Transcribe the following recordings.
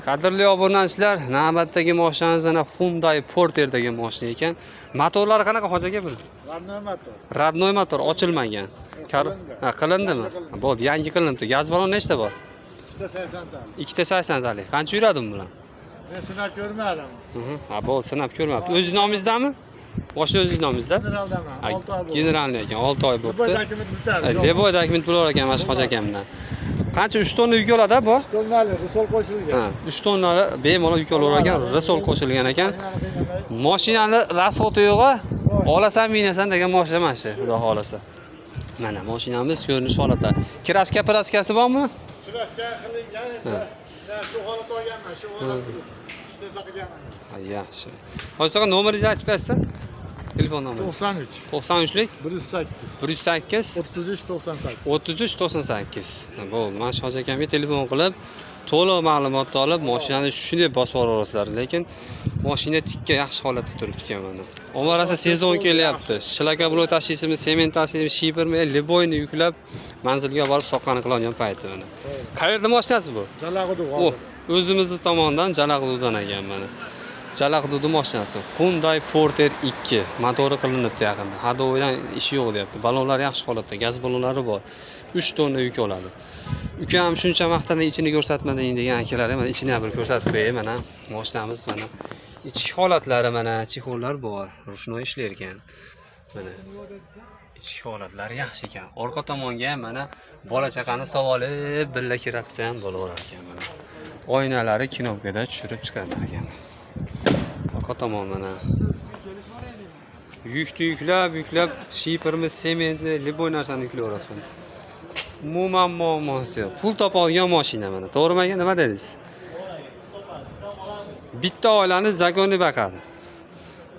Qadrli obunachilar, navbatdagi mashinamiz ana Hyundai Porterdagi mashina ekan. Motorlari qanaqa hoji aka bu? Radnoy motor. Radnoy motor ochilmagan. Ha, qilindimi? Bo'ldi, yangi qilindi. Gaz balon nechta bor? 280 talik. 280 talik. Qancha yuradi bu bilan? Men sinab ko'rmadim. Ha, bo'ldi, sinab ko'rmabdi. O'z nomingizdanmi? Boshqa o'zingiz nomingizda? Generaldaman. 6 oy bo'ldi. Generalni ekan, 6 oy bo'ldi. Boy dokument bitadi. Leboy dokument bo'lar ekan mana shu hoji akamdan. Qancha 3 tonna yuk oladi bu? Tonali risol qo'shilgan. Ha, 3 tonnali bemalol yuk olaver ekan, risol qo'shilgan ekan. Mashinani rasxoti yo'q-a? Olasan, minasan degan mashina mana shu, xudo xolasa. Mana mashinamiz ko'rinish holatlari. Kraska praskasi bormi? Kraska qilingan endi. Shu holat olganman, shu holat. Shunday saqlaganman. Yaxshi. Hozircha nomeringizni aytib bersin. Telefon nomeringiz. 93 93lik 108 108 33 98. 33 98. Bo'ldi. Mana shu hoji akamga telefon qilib, to'liq ma'lumotni olib, mashinani shunday bosib yuborasizlar. Lekin mashina tikka yaxshi holatda turibdi ekan mana. Omarasi sezon kelyapti. Shlaka blok tashiysizmi, sement tashiysizmi, shipermi, liboyni yuklab manzilga borib soqqani qiladigan payti mana. Qayerda mashinasi bu? Jalag'udu O, o'zimizni tomonidan Jalag'ududan ekan mana. Jalag'udu mashinasi Hyundai Porter 2 motori qilinibdi yaqinda. Hadovidan ishi yo'q deyapti. Balonlar yaxshi holatda, gaz balonlari bor. 3 tonna yuk oladi. Ukam shuncha vaqtdan ichini ko'rsatmading degan akalar mana ichini ham bir ko'rsatib qo'yay mana. Mashinamiz mana ichki holatlari mana chexollar bor. Rushnoy ishlar ekan. Mana ichki holatlari yaxshi ekan. Orqa tomonga ham mana bola chaqani savolib billa kira qilsa ham bo'laverar ekan mana. Oynalari knopkada tushirib chiqadilar ekan. Orqa tomon mana. Yuklab, shipermi, sementni, liboy narsani yuklayverasizmi? Umuman muammosi yo'q. Pul topadigan mashina mana. To'g'rimi aka, nima dedingiz? Bitta oilani zagoni baqadi.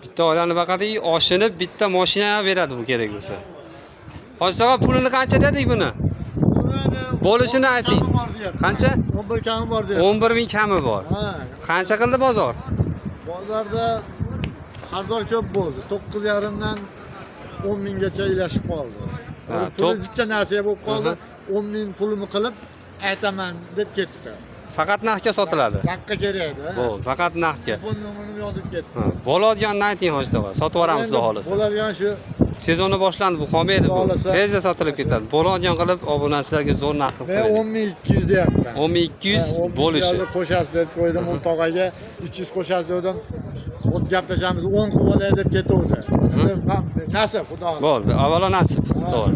Bitta oilani baqadi, oshini bitta mashina beradi bu kerak bo'lsa. Hozircha pulini qancha dedik buni? Bo'lishini ayting. Qancha? 11 kami bor deyapti. 11 ming kami bor. Ha. Qancha qildi bozor? Bozorda xaridor ko'p bo'ldi. 9,5 dan 10 minggacha ilashib qoldi. Puli jicha narsa bo'lib qoldi. 10 ming pulini qilib aytaman deb ketdi. Faqat naqdga sotiladi. Naqdga kerakdi. Bo'ldi, faqat naqdga. Telefon nomerini yozib ketdi. Bo'ladiganini ayting hozirda. Sotib yuboramiz xudo xolasa. Bo'ladigan shu Sezoni boshlandi, bu qolmaydi bu. Tezda sotilib ketadi. Bo'ladigan qilib obunachilarga zo'r narx qilib men qo'ying. 10200 deyapman. 10200 bo'lishi. Qo'shasiz deb qo'ydim, Muntog'aga 300 qo'shasiz dedim. Ot gaplashamiz, 10 qilib deb ketuvdi. Endi nasib, xudo. Bo'ldi, avvalo nasib. To'g'ri.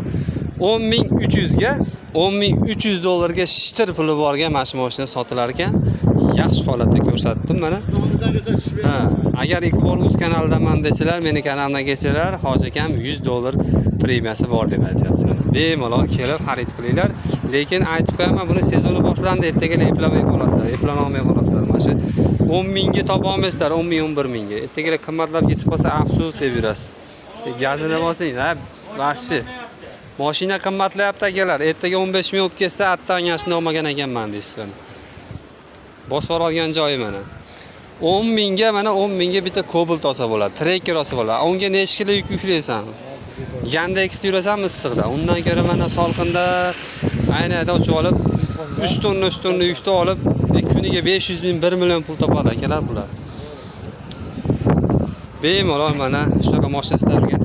10300 ga 10300 dollarga shitir puli borgan mashina sotilar ekan. Yaxshi holatda ko'rsatdim mana. Ha, agar ilk bor o'z kanalidaman desalar, meni kanalimdan kelsalar, hoji akam 100 dollar premiyasi bor deb aytyapti. Bemalol kelib xarid qilinglar. Lekin aytib qo'yaman, buni sezoni boshlandi, ertaga eplamay qolasizlar, eplanolmay qolasizlar. Mana shu 10 mingga topa olmaysizlar, 10 ming, 11 mingga. Ertaga qimmatlab ketib qolsa, afsus deb yurasiz. Gazini bosing, ha, baxshi. Mashina qimmatlayapti akalar. Ertaga 15 ming olib kelsa, attan yashni olmagan ekanman deysiz. Bosib olgan joyi mana. 10 mingga mana 10 mingga bitta Cobalt olsa bo'ladi, Tracker olsa bo'ladi. Unga necha kilo yuk yuklaysan? Yandex yurasanmi issiqda? Undan ko'ra mana solqinda aynada ochib olib 3 tonna yukni olib, kuniga 500 ming, 1 million pul topadi akalar bular. Bemalol mana shunaqa mashinalarga